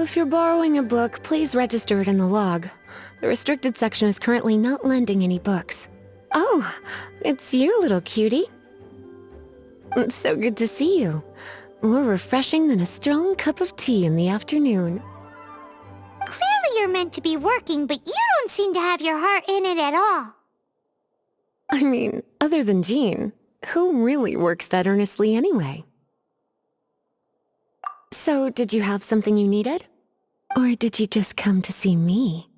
If you're borrowing a book, please register it in the log. The restricted section is currently not lending any books. Oh, it's you, little cutie. It's so good to see you. More refreshing than a strong cup of tea in the afternoon. Clearly you're meant to be working, but you don't seem to have your heart in it at all. I mean, other than Jean, who really works that earnestly anyway? So, did you have something you needed? Or did you just come to see me?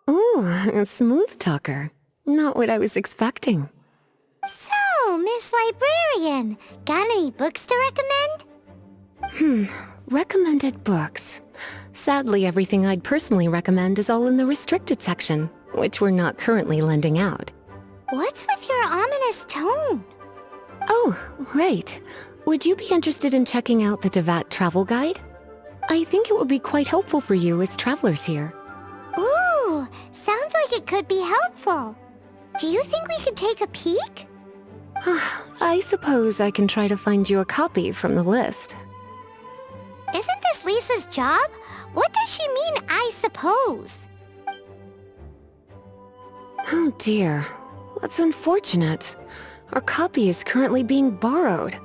Ooh, a smooth talker. Not what I was expecting. So, Miss Librarian, got any books to recommend? Recommended books. Sadly, everything I'd personally recommend is all in the restricted section, which we're not currently lending out. What's with your ominous tone? Oh, right. Would you be interested in checking out the Tevat travel guide? I think it would be quite helpful for you as travelers here. Ooh, sounds like it could be helpful. Do you think we could take a peek? I suppose I can try to find you a copy from the list. Isn't this Lisa's job? What does she mean, I suppose? Oh dear, that's unfortunate. Our copy is currently being borrowed.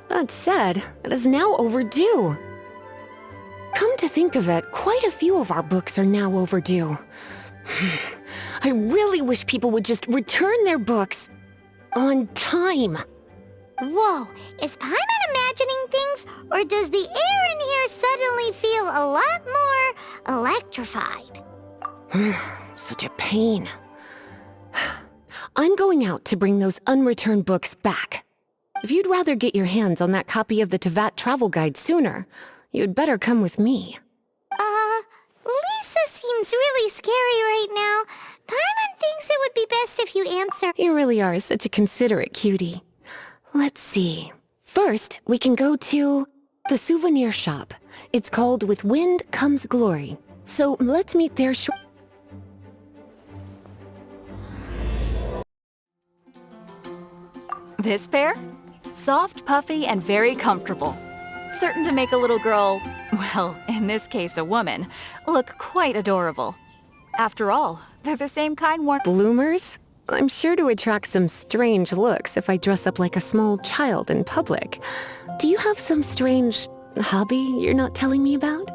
That said, it is now overdue. Come to think of it, quite a few of our books are now overdue. I really wish people would just return their books on time. Whoa, is Paimon imagining things, or does the air in here suddenly feel a lot more electrified? Such a pain. I'm going out to bring those unreturned books back. If you'd rather get your hands on that copy of the Tevat travel guide sooner, you'd better come with me. Lisa seems really scary right now. Paimon thinks it would be best if you answer. You really are such a considerate cutie. Let's see. First, we can go to the souvenir shop. It's called With Wind Comes Glory. So let's meet there shortly. This pair? Soft, puffy, and very comfortable. Certain to make a little girl, well, in this case a woman, look quite adorable. After all, they're the same kind worn— Bloomers? I'm sure to attract some strange looks if I dress up like a small child in public. Do you have some strange hobby you're not telling me about?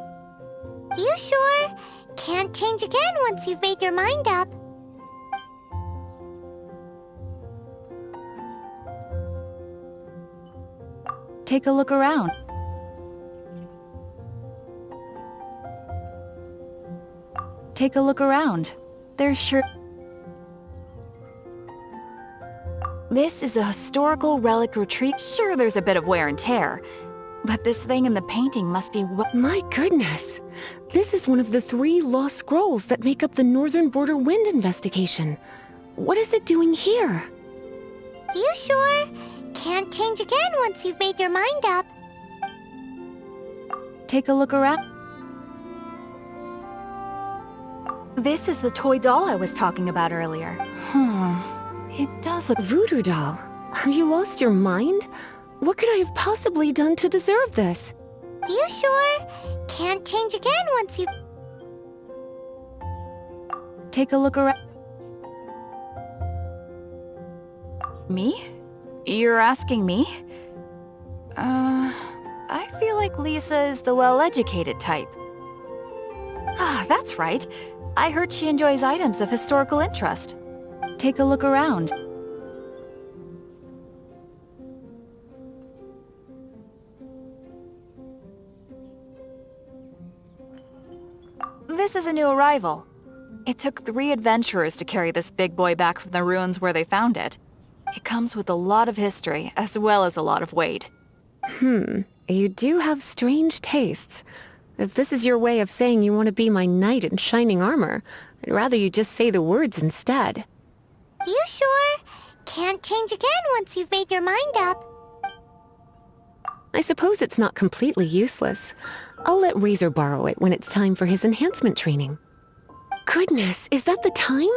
You sure? Can't change again once you've made your mind up. Take a look around. Take a look around. There's sure— This is a historical relic retreat. Sure, there's a bit of wear and tear, but this thing in the painting must be— My goodness! This is one of the 3 lost scrolls that make up the Northern Border Wind investigation. What is it doing here? You sure? Can't change again once you've made your mind up. Take a look around. This is the toy doll I was talking about earlier. It does look— Voodoo doll? Have you lost your mind? What could I have possibly done to deserve this? You sure? Can't change again once you— Take a look around. Me? You're asking me? I feel like Lisa is the well-educated type. Ah, that's right. I heard she enjoys items of historical interest. Take a look around. This is a new arrival. It took 3 adventurers to carry this big boy back from the ruins where they found it. It comes with a lot of history, as well as a lot of weight. You do have strange tastes. If this is your way of saying you want to be my knight in shining armor, I'd rather you just say the words instead. You sure? Can't change again once you've made your mind up. I suppose it's not completely useless. I'll let Razor borrow it when it's time for his enhancement training. Goodness, is that the time?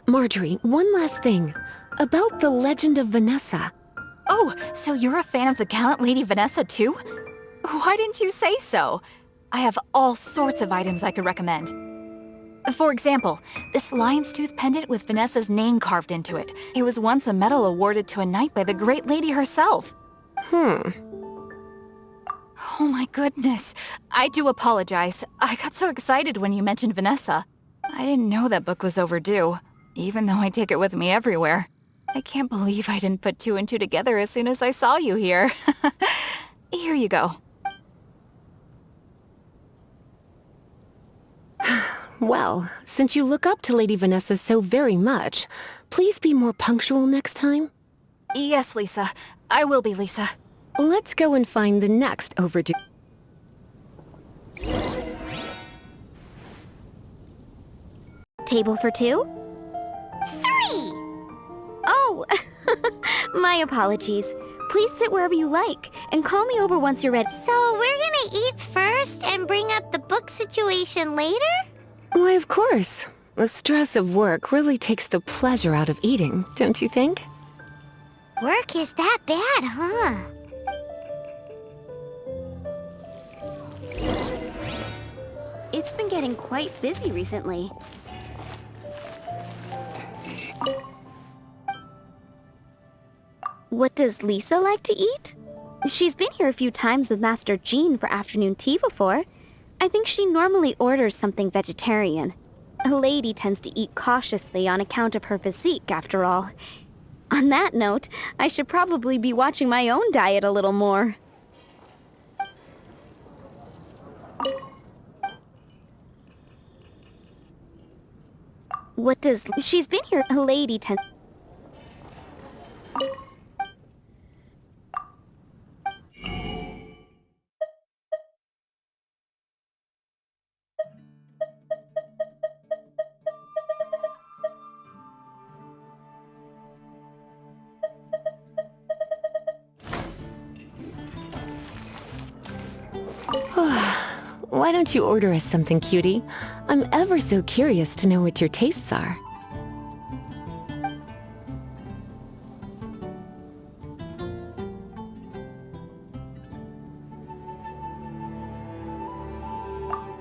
Marjorie, one last thing. About the legend of Vanessa. Oh, so you're a fan of the gallant Lady Vanessa too? Why didn't you say so? I have all sorts of items I could recommend. For example, this lion's tooth pendant with Vanessa's name carved into it. It was once a medal awarded to a knight by the great lady herself. Oh my goodness. I do apologize. I got so excited when you mentioned Vanessa. I didn't know that book was overdue, even though I take it with me everywhere. I can't believe I didn't put two and two together as soon as I saw you here. Here you go. Well, since you look up to Lady Vanessa so very much, please be more punctual next time. Yes, Lisa. I will be, Lisa. Let's go and find the next overdue. Table for two? 3! Oh, my apologies. Please sit wherever you like, and call me over once you're ready. So we're gonna eat first and bring up the book situation later? Why, of course. The stress of work really takes the pleasure out of eating, don't you think? Work is that bad, huh? It's been getting quite busy recently. What does Lisa like to eat? She's been here a few times with Master Jean for afternoon tea before. I think she normally orders something vegetarian. A lady tends to eat cautiously on account of her physique, after all. On that note, I should probably be watching my own diet a little more. What does... She's been here... A lady tends... Why don't you order us something, cutie? I'm ever so curious to know what your tastes are.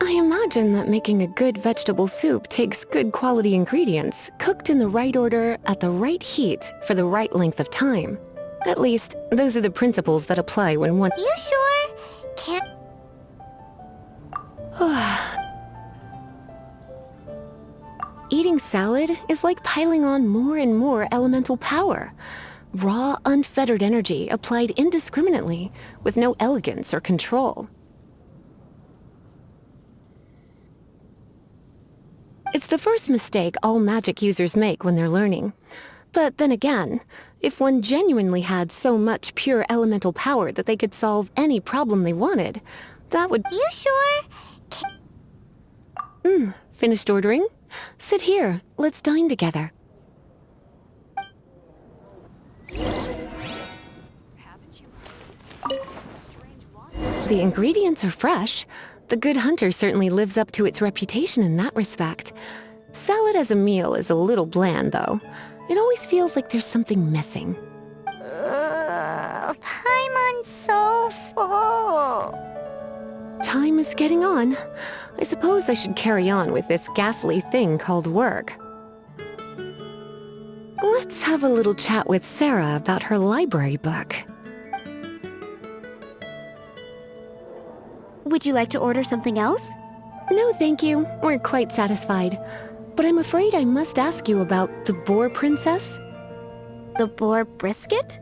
I imagine that making a good vegetable soup takes good quality ingredients, cooked in the right order, at the right heat, for the right length of time. At least, those are the principles that apply when one... You sure? Can't... Eating salad is like piling on more and more elemental power. Raw, unfettered energy applied indiscriminately, with no elegance or control. It's the first mistake all magic users make when they're learning. But then again, if one genuinely had so much pure elemental power that they could solve any problem they wanted, that would... You sure? Finished ordering? Sit here. Let's dine together. The ingredients are fresh. The Good Hunter certainly lives up to its reputation in that respect. Salad as a meal is a little bland, though. It always feels like there's something missing. Paimon's so full. Time is getting on. I suppose I should carry on with this ghastly thing called work. Let's have a little chat with Sarah about her library book. Would you like to order something else? No, thank you. We're quite satisfied. But I'm afraid I must ask you about the Boar Princess. The boar brisket?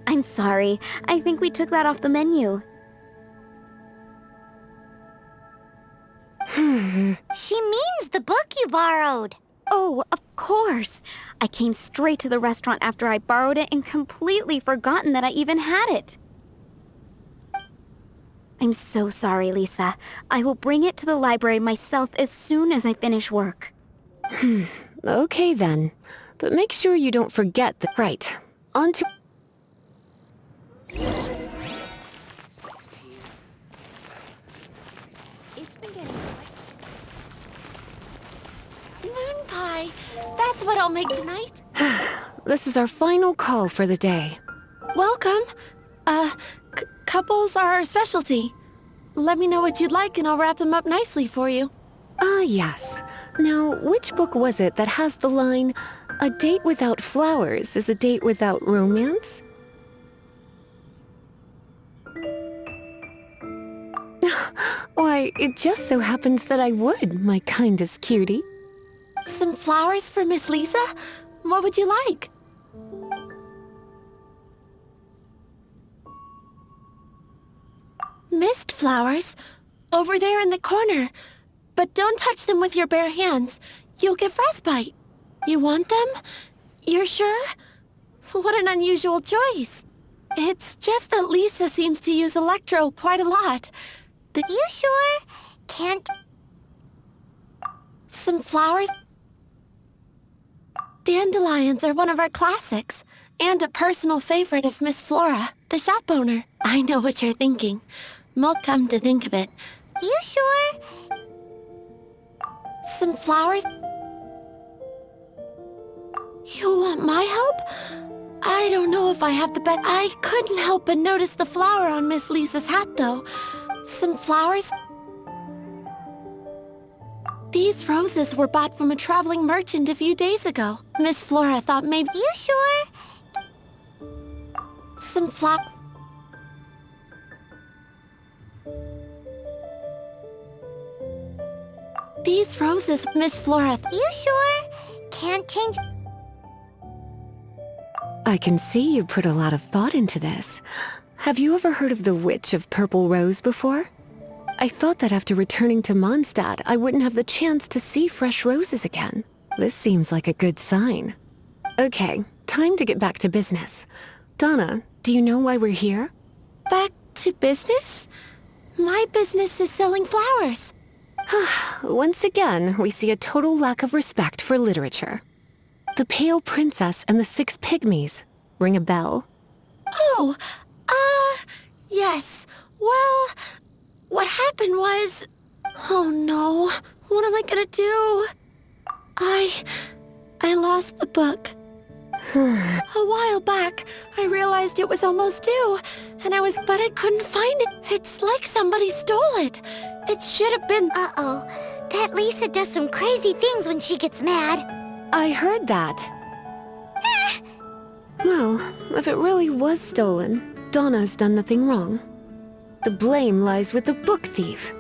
I'm sorry. I think we took that off the menu. She means the book you borrowed. Oh, of course. I came straight to the restaurant after I borrowed it and completely forgotten that I even had it. I'm so sorry, Lisa. I will bring it to the library myself as soon as I finish work. Okay then. But make sure you don't forget the... Right. On to... It's been getting... Moon pie. That's what I'll make tonight. This is our final call for the day. Welcome. Couples are our specialty. Let me know what you'd like and I'll wrap them up nicely for you. Ah, yes. Now, which book was it that has the line, "A date without flowers is a date without romance"? Why, it just so happens that I would, my kindest cutie. Some flowers for Miss Lisa? What would you like? Mist flowers? Over there in the corner. But don't touch them with your bare hands. You'll get frostbite. You want them? You're sure? What an unusual choice. It's just that Lisa seems to use electro quite a lot. You sure? Can't... Some flowers? Dandelions are one of our classics, and a personal favorite of Miss Flora, the shop owner. I know what you're thinking. Well, come to think of it. You sure? Some flowers? You want my help? I don't know if I have the best... I couldn't help but notice the flower on Miss Lisa's hat, though. Some flowers? These roses were bought from a traveling merchant a few days ago. Miss Flora thought maybe... You sure? Some These roses, Miss Flora... You sure? Can't change... I can see you put a lot of thought into this. Have you ever heard of the Witch of Purple Rose before? I thought that after returning to Mondstadt, I wouldn't have the chance to see fresh roses again. This seems like a good sign. Okay, time to get back to business. Donna, do you know why we're here? Back to business? My business is selling flowers. Once again, we see a total lack of respect for literature. The Pale Princess and the Six Pygmies. Ring a bell? Oh, yes. Well, what happened was... Oh no, what am I gonna do? I lost the book. A while back, I realized it was almost due, but I couldn't find it. It's like somebody stole it. It should have been... Uh-oh. That Lisa does some crazy things when she gets mad. I heard that. Well, if it really was stolen, Donna's done nothing wrong. The blame lies with the book thief.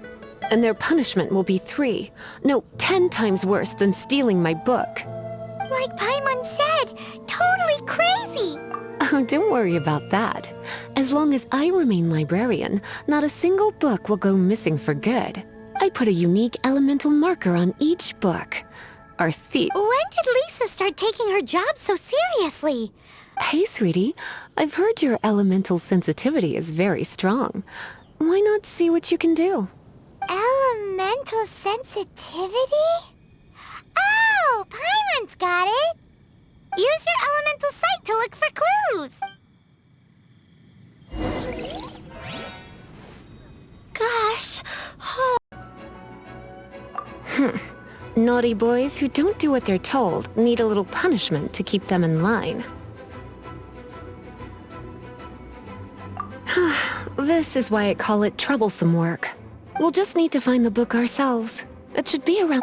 And their punishment will be 10 times worse than stealing my book. Like Paimon said, totally crazy. Oh, don't worry about that. As long as I remain librarian, not a single book will go missing for good. I put a unique elemental marker on each book. Our thief... When did Lisa start taking her job so seriously? Hey, sweetie. I've heard your elemental sensitivity is very strong. Why not see what you can do? Elemental sensitivity? Oh, Paimon's got it. Use your elemental sight to look for clues. Gosh. Naughty boys who don't do what they're told need a little punishment to keep them in line. This is why I call it troublesome work. We'll just need to find the book ourselves. It should be around...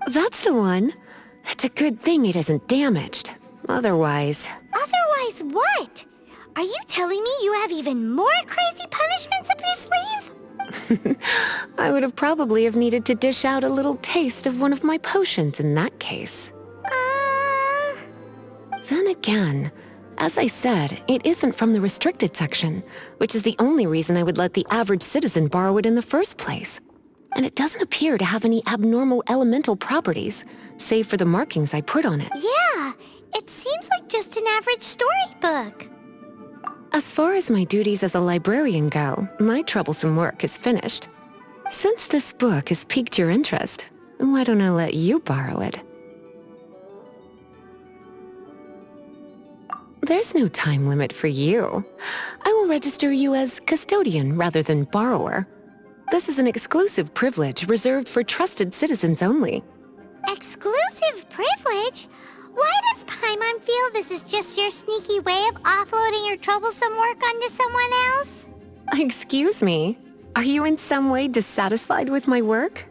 That's the one. It's a good thing it isn't damaged. Otherwise... Otherwise what? Are you telling me you have even more crazy punishments up your sleeve? I would have probably have needed to dish out a little taste of one of my potions in that case. Then again, as I said, it isn't from the restricted section, which is the only reason I would let the average citizen borrow it in the first place. And it doesn't appear to have any abnormal elemental properties, save for the markings I put on it. Yeah, it seems like just an average storybook. As far as my duties as a librarian go, my troublesome work is finished. Since this book has piqued your interest, why don't I let you borrow it? There's no time limit for you. I will register you as custodian rather than borrower. This is an exclusive privilege reserved for trusted citizens only. Exclusive privilege? why does Paimon feel this is just your sneaky way of offloading your troublesome work onto someone else? Excuse me? Are you in some way dissatisfied with my work?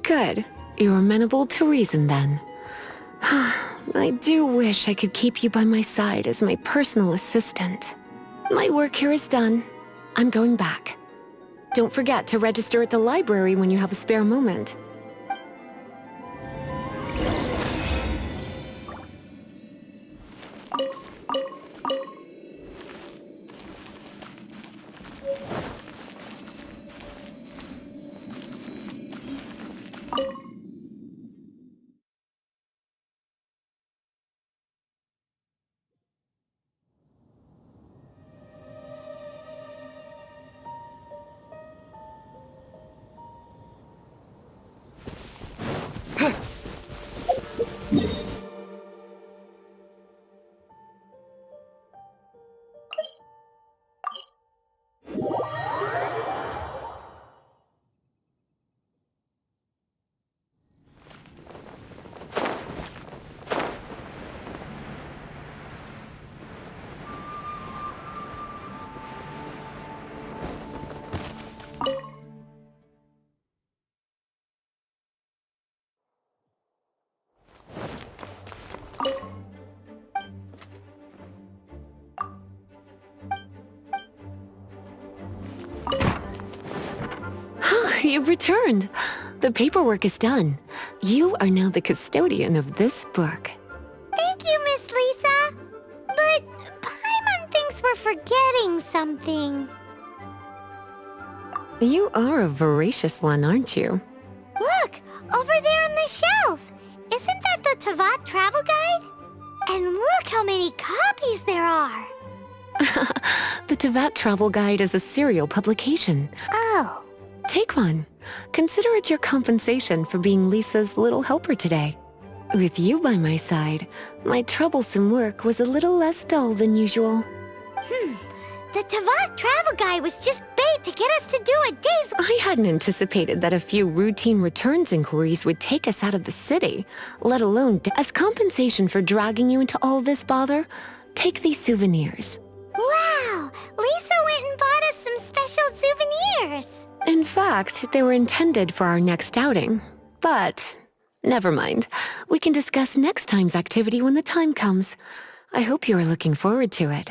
Good. You're amenable to reason then. I do wish I could keep you by my side as my personal assistant. My work here is done. I'm going back. Don't forget to register at the library when you have a spare moment. You've returned. The paperwork is done. You are now the custodian of this book. Thank you, Miss Lisa. But Paimon thinks we're forgetting something. You are a voracious one, aren't you? Look, over there on the shelf. Isn't that the Tavat travel guide? And look how many copies there are. The Tavat Travel Guide is a serial publication. Oh. Take one. Consider it your compensation for being Lisa's little helper today. With you by my side, my troublesome work was a little less dull than usual. The Tavat travel guide was just bait to get us to do a day's... I hadn't anticipated that a few routine returns inquiries would take us out of the city, let alone as compensation for dragging you into all this bother. Take these souvenirs. Wow! Lisa went and bought us some special souvenirs. In fact, they were intended for our next outing. But never mind. We can discuss next time's activity when the time comes. I hope you are looking forward to it.